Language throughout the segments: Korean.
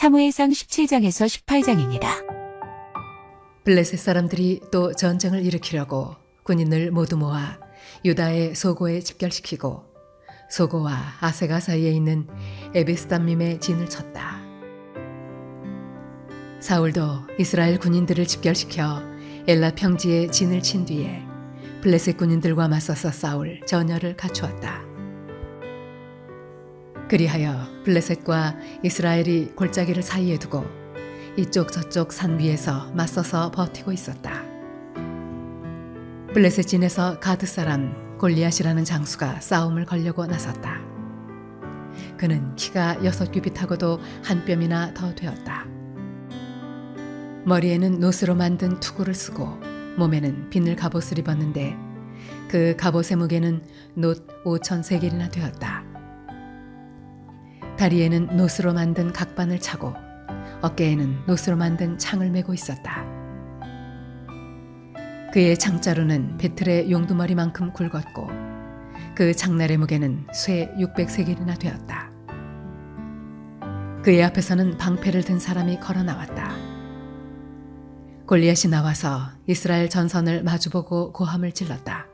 사무엘상 17장에서 18장입니다. 블레셋 사람들이 또 전쟁을 일으키려고 군인을 모두 모아 유다의 소고에 집결시키고 소고와 아세가 사이에 있는 에베스담밈에 진을 쳤다. 사울도 이스라엘 군인들을 집결시켜 엘라 평지에 진을 친 뒤에 블레셋 군인들과 맞서서 싸울 전열을 갖추었다. 그리하여 블레셋과 이스라엘이 골짜기를 사이에 두고 이쪽 저쪽 산 위에서 맞서서 버티고 있었다. 블레셋 진에서 가드 사람 골리앗이라는 장수가 싸움을 걸려고 나섰다. 그는 키가 6규빗하고도 한 뼘이나 더 되었다. 머리에는 노스로 만든 투구를 쓰고 몸에는 비늘 갑옷을 입었는데 그 갑옷의 무게는 놋 5,000세겔이나 되었다. 다리에는 노스로 만든 각반을 차고 어깨에는 노스로 만든 창을 메고 있었다. 그의 창자루는 배틀의 용두머리만큼 굵었고 그 장날의 무게는 쇠 600세겔이나 되었다. 그의 앞에서는 방패를 든 사람이 걸어 나왔다. 골리앗이 나와서 이스라엘 전선을 마주보고 고함을 질렀다.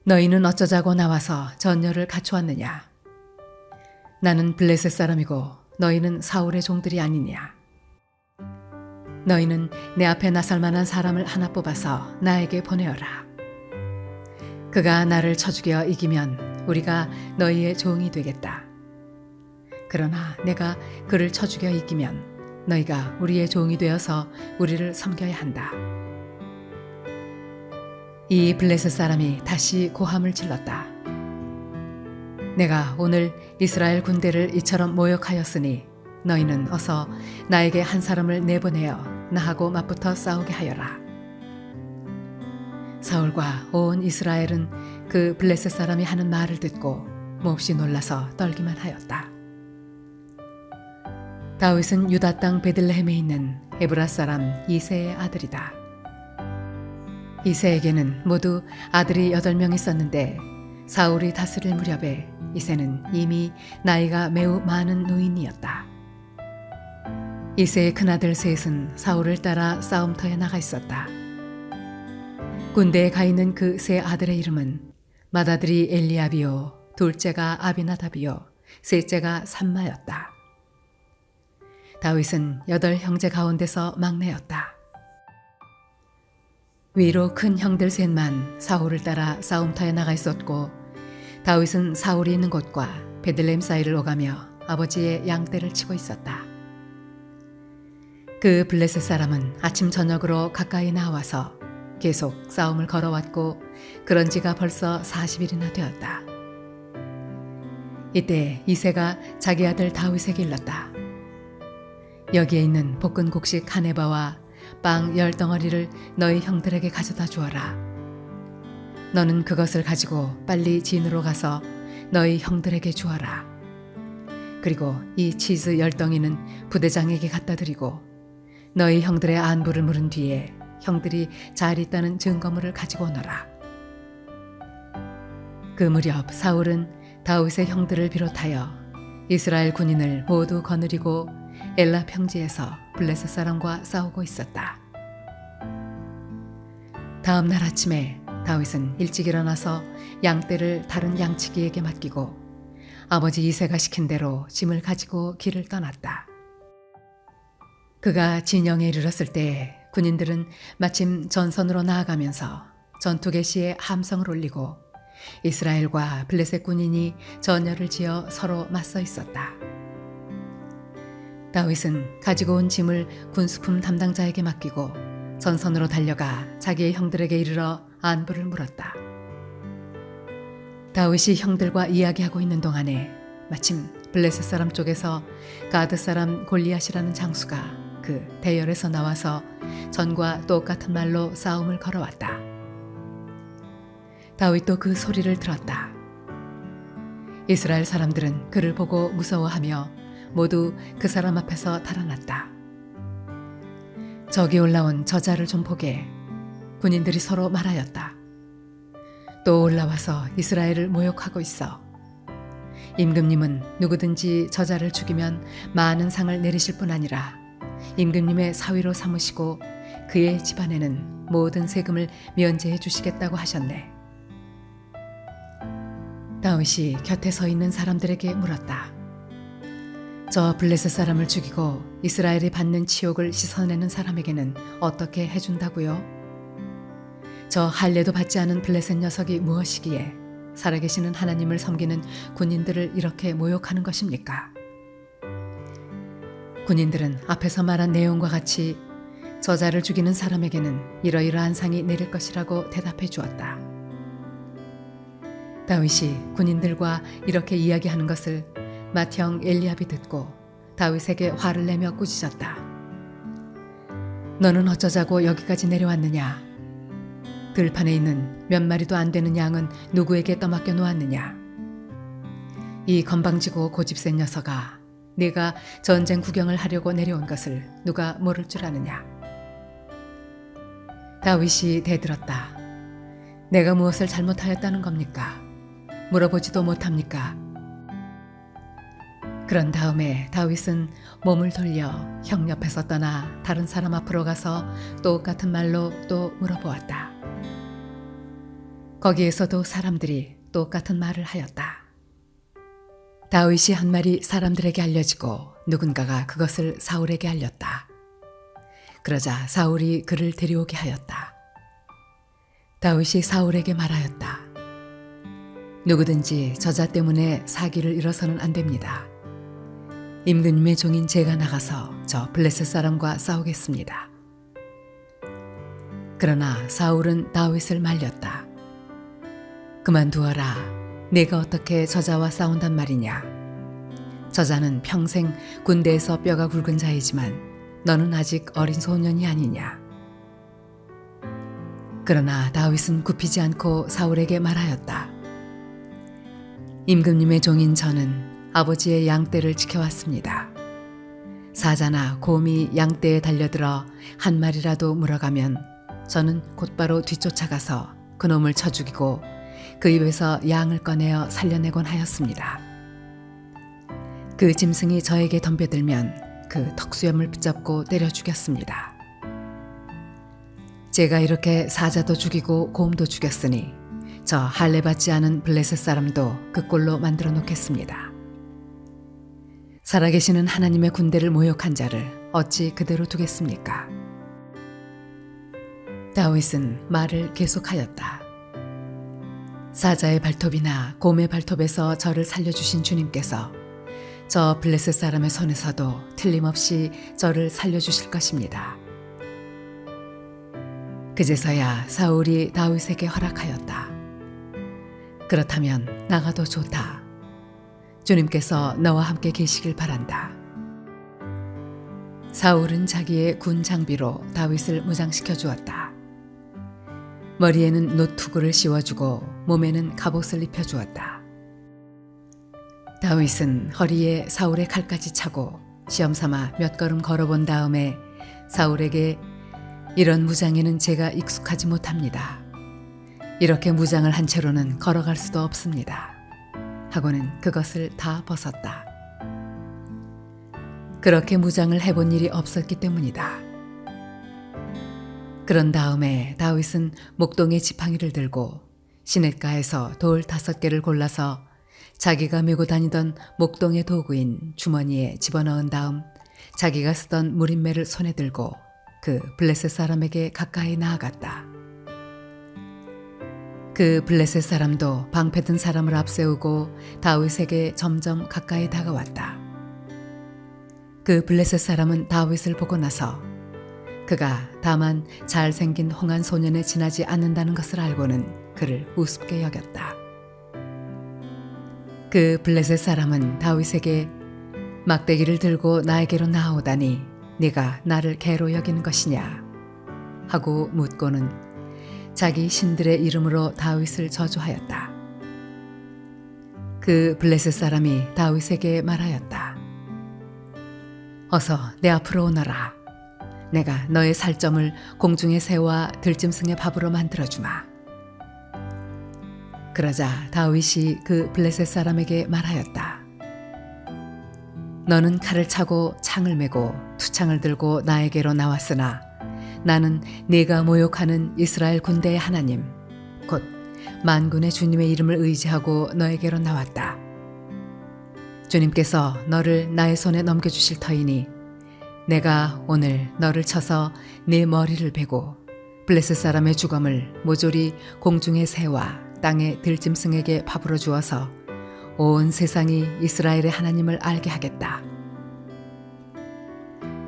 너희는 어쩌자고 나와서 전열을 갖추었느냐? 나는 블레셋 사람이고 너희는 사울의 종들이 아니냐? 너희는 내 앞에 나설 만한 사람을 하나 뽑아서 나에게 보내어라. 그가 나를 쳐 죽여 이기면 우리가 너희의 종이 되겠다. 그러나 내가 그를 쳐 죽여 이기면 너희가 우리의 종이 되어서 우리를 섬겨야 한다. 이 블레셋 사람이 다시 고함을 질렀다. 내가 오늘 이스라엘 군대를 이처럼 모욕하였으니 너희는 어서 나에게 한 사람을 내보내어 나하고 맞붙어 싸우게 하여라. 사울과 온 이스라엘은 그 블레셋 사람이 하는 말을 듣고 몹시 놀라서 떨기만 하였다. 다윗은 유다 땅 베들레헴에 있는 에브라 사람 이새의 아들이다. 이새에게는 모두 아들이 8명 있었는데 사울이 다스릴 무렵에 이새는 이미 나이가 매우 많은 노인이었다. 이새의 큰아들 셋은 사울을 따라 싸움터에 나가 있었다. 군대에 가 있는 그 세 아들의 이름은 맏아들이 엘리압이요, 둘째가 아비나답이요, 셋째가 삼마였다. 다윗은 8 형제 가운데서 막내였다. 위로 큰 형들 셋만 사울을 따라 싸움터에 나가 있었고 다윗은 사울이 있는 곳과 베들레헴 사이를 오가며 아버지의 양떼를 치고 있었다. 그 블레셋 사람은 아침 저녁으로 가까이 나와서 계속 싸움을 걸어왔고 그런 지가 벌써 40일이나 되었다. 이때 이새가 자기 아들 다윗에게 일렀다. 여기에 있는 볶은 곡식 한 에바와 빵 10덩어리를 너희 형들에게 가져다 주어라. 너는 그것을 가지고 빨리 진으로 가서 너희 형들에게 주어라. 그리고 이 치즈 10덩이는 부대장에게 갖다 드리고 너희 형들의 안부를 물은 뒤에 형들이 잘 있다는 증거물을 가지고 오너라. 그 무렵 사울은 다윗의 형들을 비롯하여 이스라엘 군인을 모두 거느리고 엘라 평지에서 블레셋 사람과 싸우고 있었다. 다음 날 아침에 다윗은 일찍 일어나서 양떼를 다른 양치기에게 맡기고 아버지 이새가 시킨 대로 짐을 가지고 길을 떠났다. 그가 진영에 이르렀을 때 군인들은 마침 전선으로 나아가면서 전투 개시에 함성을 울리고 이스라엘과 블레셋 군인이 전열을 지어 서로 맞서 있었다. 다윗은 가지고 온 짐을 군수품 담당자에게 맡기고 전선으로 달려가 자기의 형들에게 이르러 안부를 물었다. 다윗이 형들과 이야기하고 있는 동안에 마침 블레셋 사람 쪽에서 가드 사람 골리앗이라는 장수가 그 대열에서 나와서 전과 똑같은 말로 싸움을 걸어왔다. 다윗도 그 소리를 들었다. 이스라엘 사람들은 그를 보고 무서워하며 모두 그 사람 앞에서 달아났다. 저기 올라온 저자를 좀 보게. 군인들이 서로 말하였다. 또 올라와서 이스라엘을 모욕하고 있어. 임금님은 누구든지 저자를 죽이면 많은 상을 내리실 뿐 아니라 임금님의 사위로 삼으시고 그의 집안에는 모든 세금을 면제해 주시겠다고 하셨네. 다윗이 곁에 서 있는 사람들에게 물었다. 저 블레셋 사람을 죽이고 이스라엘이 받는 치욕을 씻어내는 사람에게는 어떻게 해준다고요? 저 할례도 받지 않은 블레셋 녀석이 무엇이기에 살아계시는 하나님을 섬기는 군인들을 이렇게 모욕하는 것입니까? 군인들은 앞에서 말한 내용과 같이 저자를 죽이는 사람에게는 이러이러한 상이 내릴 것이라고 대답해 주었다. 다윗이 군인들과 이렇게 이야기하는 것을 맏형 엘리압이 듣고 다윗에게 화를 내며 꾸짖었다. 너는 어쩌자고 여기까지 내려왔느냐? 들판에 있는 몇 마리도 안 되는 양은 누구에게 떠맡겨 놓았느냐? 이 건방지고 고집센 녀석아, 네가 전쟁 구경을 하려고 내려온 것을 누가 모를 줄 아느냐? 다윗이 대들었다. 내가 무엇을 잘못하였다는 겁니까? 물어보지도 못합니까? 그런 다음에 다윗은 몸을 돌려 형 옆에서 떠나 다른 사람 앞으로 가서 똑같은 말로 또 물어보았다. 거기에서도 사람들이 똑같은 말을 하였다. 다윗이 한 말이 사람들에게 알려지고 누군가가 그것을 사울에게 알렸다. 그러자 사울이 그를 데려오게 하였다. 다윗이 사울에게 말하였다. 누구든지 저자 때문에 사기를 일어서는 안 됩니다. 임금님의 종인 제가 나가서 저 블레셋 사람과 싸우겠습니다. 그러나 사울은 다윗을 말렸다. 그만두어라. 내가 어떻게 저자와 싸운단 말이냐. 저자는 평생 군대에서 뼈가 굵은 자이지만 너는 아직 어린 소년이 아니냐. 그러나 다윗은 굽히지 않고 사울에게 말하였다. 임금님의 종인 저는 아버지의 양떼를 지켜왔습니다. 사자나 곰이 양떼에 달려들어 한 마리라도 물어가면 저는 곧바로 뒤쫓아가서 그놈을 쳐 죽이고 그 입에서 양을 꺼내어 살려내곤 하였습니다. 그 짐승이 저에게 덤벼들면 그 턱수염을 붙잡고 때려 죽였습니다. 제가 이렇게 사자도 죽이고 곰도 죽였으니 저 할례 받지 않은 블레셋 사람도 그 꼴로 만들어 놓겠습니다. 살아계시는 하나님의 군대를 모욕한 자를 어찌 그대로 두겠습니까? 다윗은 말을 계속하였다. 사자의 발톱이나 곰의 발톱에서 저를 살려주신 주님께서 저 블레셋 사람의 손에서도 틀림없이 저를 살려주실 것입니다. 그제서야 사울이 다윗에게 허락하였다. 그렇다면 나가도 좋다. 주님께서 너와 함께 계시길 바란다. 사울은 자기의 군 장비로 다윗을 무장시켜 주었다. 머리에는 노투구를 씌워주고 몸에는 갑옷을 입혀주었다. 다윗은 허리에 사울의 칼까지 차고 시험삼아 몇 걸음 걸어본 다음에 사울에게 이런 무장에는 제가 익숙하지 못합니다. 이렇게 무장을 한 채로는 걸어갈 수도 없습니다. 하고는 그것을 다 벗었다. 그렇게 무장을 해본 일이 없었기 때문이다. 그런 다음에 다윗은 목동의 지팡이를 들고 시냇가에서 돌 5개를 골라서 자기가 메고 다니던 목동의 도구인 주머니에 집어넣은 다음 자기가 쓰던 무림매를 손에 들고 그 블레셋 사람에게 가까이 나아갔다. 그 블레셋 사람도 방패든 사람을 앞세우고 다윗에게 점점 가까이 다가왔다. 그 블레셋 사람은 다윗을 보고 나서 그가 다만 잘생긴 홍한 소년에 지나지 않는다는 것을 알고는 그를 우습게 여겼다. 그 블레셋 사람은 다윗에게 막대기를 들고 나에게로 나아오다니 네가 나를 개로 여기는 것이냐 하고 묻고는 자기 신들의 이름으로 다윗을 저주하였다. 그 블레셋 사람이 다윗에게 말하였다. 어서 내 앞으로 오너라. 내가 너의 살점을 공중의 새와 들짐승의 밥으로 만들어주마. 그러자 다윗이 그 블레셋 사람에게 말하였다. 너는 칼을 차고 창을 메고 투창을 들고 나에게로 나왔으나 나는 네가 모욕하는 이스라엘 군대의 하나님 곧 만군의 주님의 이름을 의지하고 너에게로 나왔다. 주님께서 너를 나의 손에 넘겨주실 터이니 내가 오늘 너를 쳐서 네 머리를 베고 블레셋 사람의 주검을 모조리 공중의 새와 땅의 들짐승에게 밥으로 주어서 온 세상이 이스라엘의 하나님을 알게 하겠다.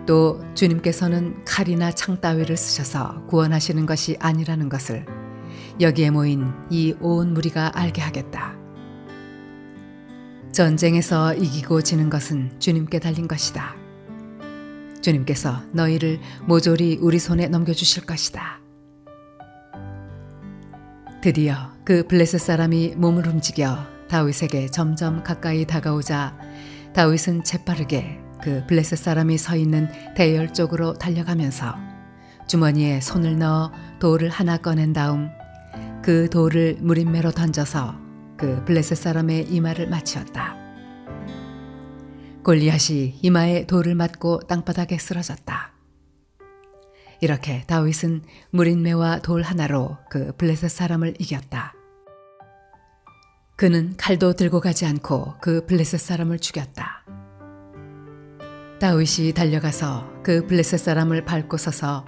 또 주님께서는 칼이나 창 따위를 쓰셔서 구원하시는 것이 아니라는 것을 여기에 모인 이 온 무리가 알게 하겠다. 전쟁에서 이기고 지는 것은 주님께 달린 것이다. 주님께서 너희를 모조리 우리 손에 넘겨주실 것이다. 드디어 그 블레셋 사람이 몸을 움직여 다윗에게 점점 가까이 다가오자 다윗은 재빠르게 그 블레셋 사람이 서 있는 대열 쪽으로 달려가면서 주머니에 손을 넣어 돌을 하나 꺼낸 다음 그 돌을 무림매로 던져서 그 블레셋 사람의 이마를 맞추었다. 골리앗이 이마에 돌을 맞고 땅바닥에 쓰러졌다. 이렇게 다윗은 무림매와 돌 하나로 그 블레셋 사람을 이겼다. 그는 칼도 들고 가지 않고 그 블레셋 사람을 죽였다. 다윗이 달려가서 그 블레셋 사람을 밟고 서서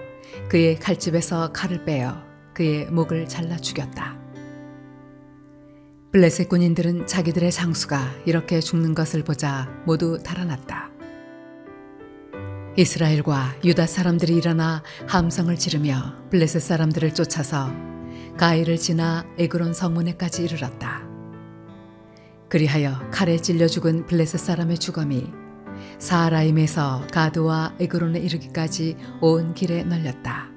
그의 칼집에서 칼을 빼어 그의 목을 잘라 죽였다. 블레셋 군인들은 자기들의 장수가 이렇게 죽는 것을 보자 모두 달아났다. 이스라엘과 유다 사람들이 일어나 함성을 지르며 블레셋 사람들을 쫓아서 가이를 지나 에그론 성문에까지 이르렀다. 그리하여 칼에 찔려 죽은 블레셋 사람의 주검이 사하라임에서 가드와 에그론에 이르기까지 온 길에 널렸다.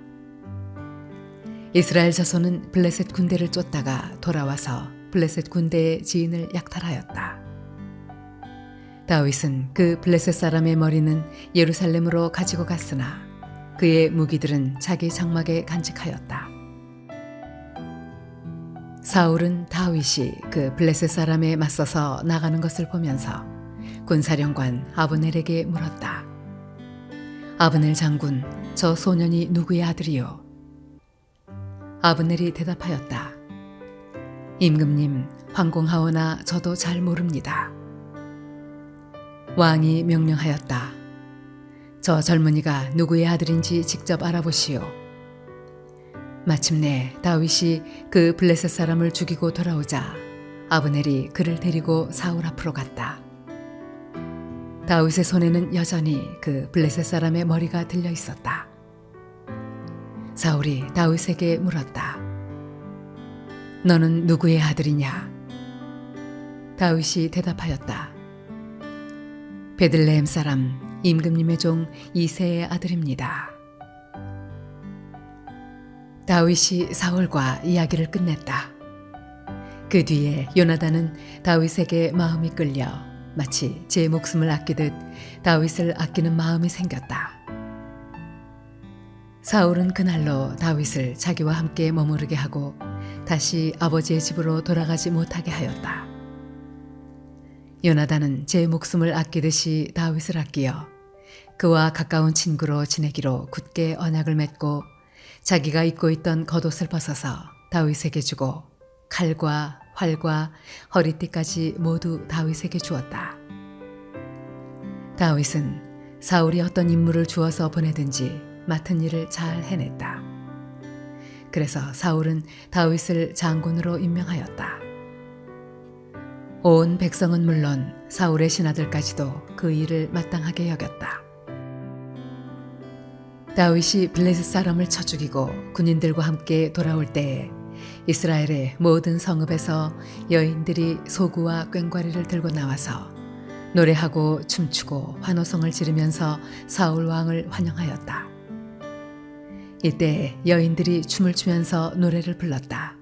이스라엘 자손은 블레셋 군대를 쫓다가 돌아와서 블레셋 군대의 지인을 약탈하였다. 다윗은 그 블레셋 사람의 머리는 예루살렘으로 가지고 갔으나 그의 무기들은 자기 장막에 간직하였다. 사울은 다윗이 그 블레셋 사람에 맞서서 나가는 것을 보면서 군사령관 아브넬에게 물었다. 아브넬 장군, 저 소년이 누구의 아들이요? 아브넬이 대답하였다. 임금님, 황공하오나 저도 잘 모릅니다. 왕이 명령하였다. 저 젊은이가 누구의 아들인지 직접 알아보시오. 마침내 다윗이 그 블레셋 사람을 죽이고 돌아오자 아브넬이 그를 데리고 사울 앞으로 갔다. 다윗의 손에는 여전히 그 블레셋 사람의 머리가 들려 있었다. 사울이 다윗에게 물었다. 너는 누구의 아들이냐? 다윗이 대답하였다. 베들레헴 사람 임금님의 종 이새의 아들입니다. 다윗이 사울과 이야기를 끝냈다. 그 뒤에 요나단은 다윗에게 마음이 끌려 마치 제 목숨을 아끼듯 다윗을 아끼는 마음이 생겼다. 사울은 그날로 다윗을 자기와 함께 머무르게 하고 다시 아버지의 집으로 돌아가지 못하게 하였다. 요나단은 제 목숨을 아끼듯이 다윗을 아끼어 그와 가까운 친구로 지내기로 굳게 언약을 맺고 자기가 입고 있던 겉옷을 벗어서 다윗에게 주고 칼과 활과 허리띠까지 모두 다윗에게 주었다. 다윗은 사울이 어떤 임무를 주어서 보내든지 맡은 일을 잘 해냈다. 그래서 사울은 다윗을 장군으로 임명하였다. 온 백성은 물론 사울의 신하들까지도 그 일을 마땅하게 여겼다. 다윗이 블레셋 사람을 쳐 죽이고 군인들과 함께 돌아올 때에 이스라엘의 모든 성읍에서 여인들이 소구와 꽹과리를 들고 나와서 노래하고 춤추고 환호성을 지르면서 사울 왕을 환영하였다. 이때 여인들이 춤을 추면서 노래를 불렀다.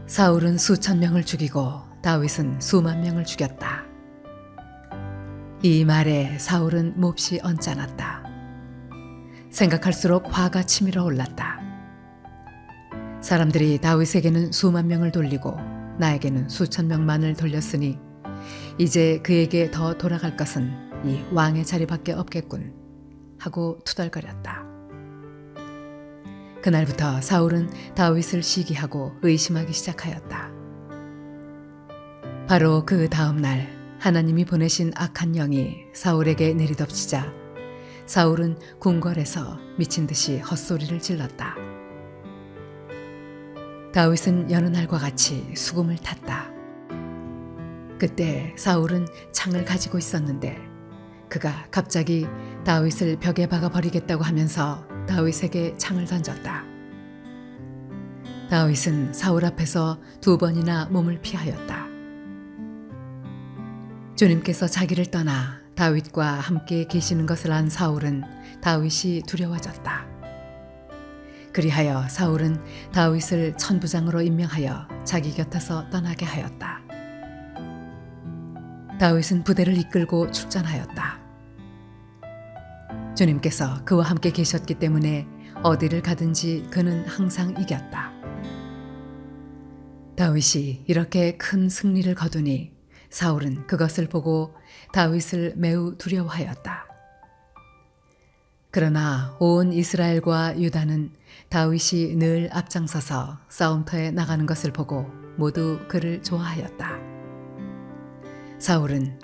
사울은 수천 명을 죽이고 다윗은 수만 명을 죽였다. 이 말에 사울은 몹시 언짢았다. 생각할수록 화가 치밀어 올랐다. 사람들이 다윗에게는 수만 명을 돌리고 나에게는 수천 명만을 돌렸으니 이제 그에게 더 돌아갈 것은 이 왕의 자리밖에 없겠군 하고 투덜거렸다. 그날부터 사울은 다윗을 시기하고 의심하기 시작하였다. 바로 그 다음 날 하나님이 보내신 악한 영이 사울에게 내리덮치자 사울은 궁궐에서 미친 듯이 헛소리를 질렀다. 다윗은 여느 날과 같이 수금을 탔다. 그때 사울은 창을 가지고 있었는데 그가 갑자기 다윗을 벽에 박아 버리겠다고 하면서 다윗에게 창을 던졌다. 다윗은 사울 앞에서 2번이나 몸을 피하였다. 주님께서 자기를 떠나 다윗과 함께 계시는 것을 안 사울은 다윗이 두려워졌다. 그리하여 사울은 다윗을 천부장으로 임명하여 자기 곁에서 떠나게 하였다. 다윗은 부대를 이끌고 출전하였다. 주님께서 그와 함께 계셨기 때문에 어디를 가든지 그는 항상 이겼다. 다윗이 이렇게 큰 승리를 거두니 사울은 그것을 보고 다윗을 매우 두려워하였다. 그러나 온 이스라엘과 유다는 다윗이 늘 앞장서서 싸움터에 나가는 것을 보고 모두 그를 좋아하였다. 사울은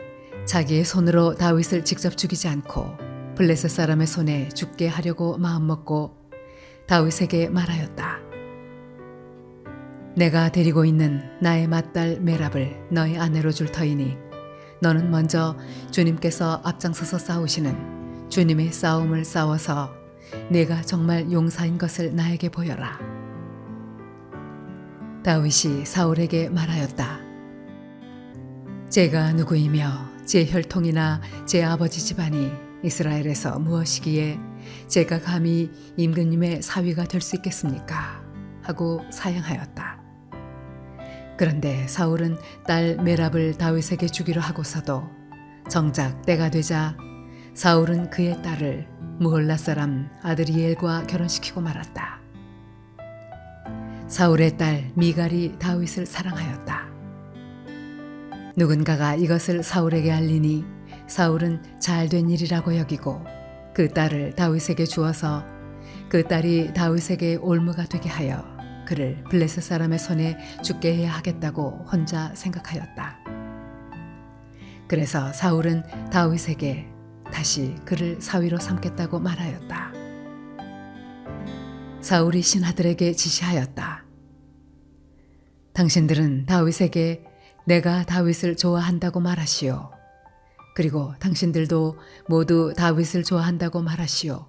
자기의 손으로 다윗을 직접 죽이지 않고 블레셋 사람의 손에 죽게 하려고 마음먹고 다윗에게 말하였다. 내가 데리고 있는 나의 맏딸 메랍을 너의 아내로 줄 터이니 너는 먼저 주님께서 앞장서서 싸우시는 주님의 싸움을 싸워서 내가 정말 용사인 것을 나에게 보여라. 다윗이 사울에게 말하였다. 제가 누구이며 제 혈통이나 제 아버지 집안이 이스라엘에서 무엇이기에 제가 감히 임금님의 사위가 될 수 있겠습니까? 하고 사양하였다. 그런데 사울은 딸 메랍을 다윗에게 주기로 하고서도 정작 때가 되자 사울은 그의 딸을 무홀라 사람 아드리엘과 결혼시키고 말았다. 사울의 딸 미갈이 다윗을 사랑하였다. 누군가가 이것을 사울에게 알리니 사울은 잘된 일이라고 여기고 그 딸을 다윗에게 주어서 그 딸이 다윗에게 올무가 되게 하여 그를 블레셋 사람의 손에 죽게 해야 하겠다고 혼자 생각하였다. 그래서 사울은 다윗에게 다시 그를 사위로 삼겠다고 말하였다. 사울이 신하들에게 지시하였다. 당신들은 다윗에게 내가 다윗을 좋아한다고 말하시오. 그리고 당신들도 모두 다윗을 좋아한다고 말하시오.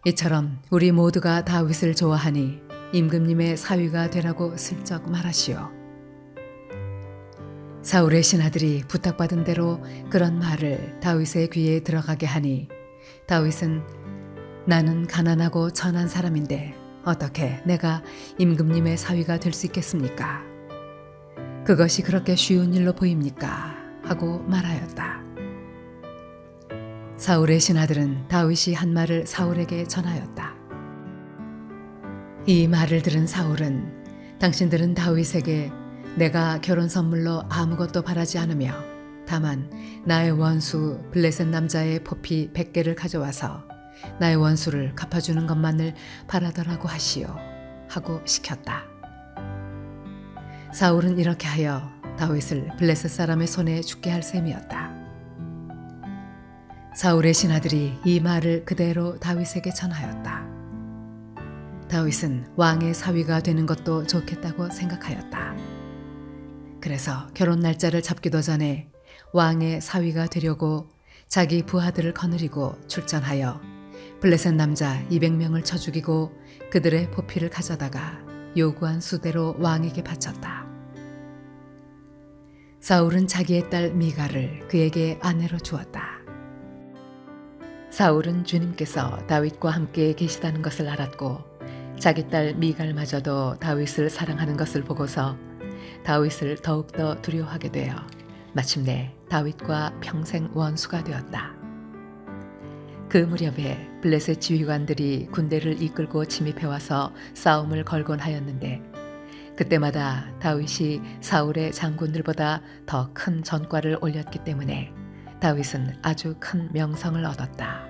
이처럼 우리 모두가 다윗을 좋아하니 임금님의 사위가 되라고 슬쩍 말하시오. 사울의 신하들이 부탁받은 대로 그런 말을 다윗의 귀에 들어가게 하니 다윗은 나는 가난하고 천한 사람인데 어떻게 내가 임금님의 사위가 될 수 있겠습니까? 그것이 그렇게 쉬운 일로 보입니까? 하고 말하였다. 사울의 신하들은 다윗이 한 말을 사울에게 전하였다. 이 말을 들은 사울은 당신들은 다윗에게 내가 결혼 선물로 아무것도 바라지 않으며 다만 나의 원수 블레셋 남자의 포피 100개를 가져와서 나의 원수를 갚아주는 것만을 바라더라고 하시오 하고 시켰다. 사울은 이렇게 하여 다윗을 블레셋 사람의 손에 죽게 할 셈이었다. 사울의 신하들이 이 말을 그대로 다윗에게 전하였다. 다윗은 왕의 사위가 되는 것도 좋겠다고 생각하였다. 그래서 결혼 날짜를 잡기도 전에 왕의 사위가 되려고 자기 부하들을 거느리고 출전하여 블레셋 남자 200명을 쳐 죽이고 그들의 포피를 가져다가 요구한 수대로 왕에게 바쳤다. 사울은 자기의 딸 미갈을 그에게 아내로 주었다. 사울은 주님께서 다윗과 함께 계시다는 것을 알았고 자기 딸 미갈마저도 다윗을 사랑하는 것을 보고서 다윗을 더욱더 두려워하게 되어 마침내 다윗과 평생 원수가 되었다. 그 무렵에 블레셋 지휘관들이 군대를 이끌고 침입해와서 싸움을 걸곤 하였는데 그때마다 다윗이 사울의 장군들보다 더 큰 전과를 올렸기 때문에 다윗은 아주 큰 명성을 얻었다.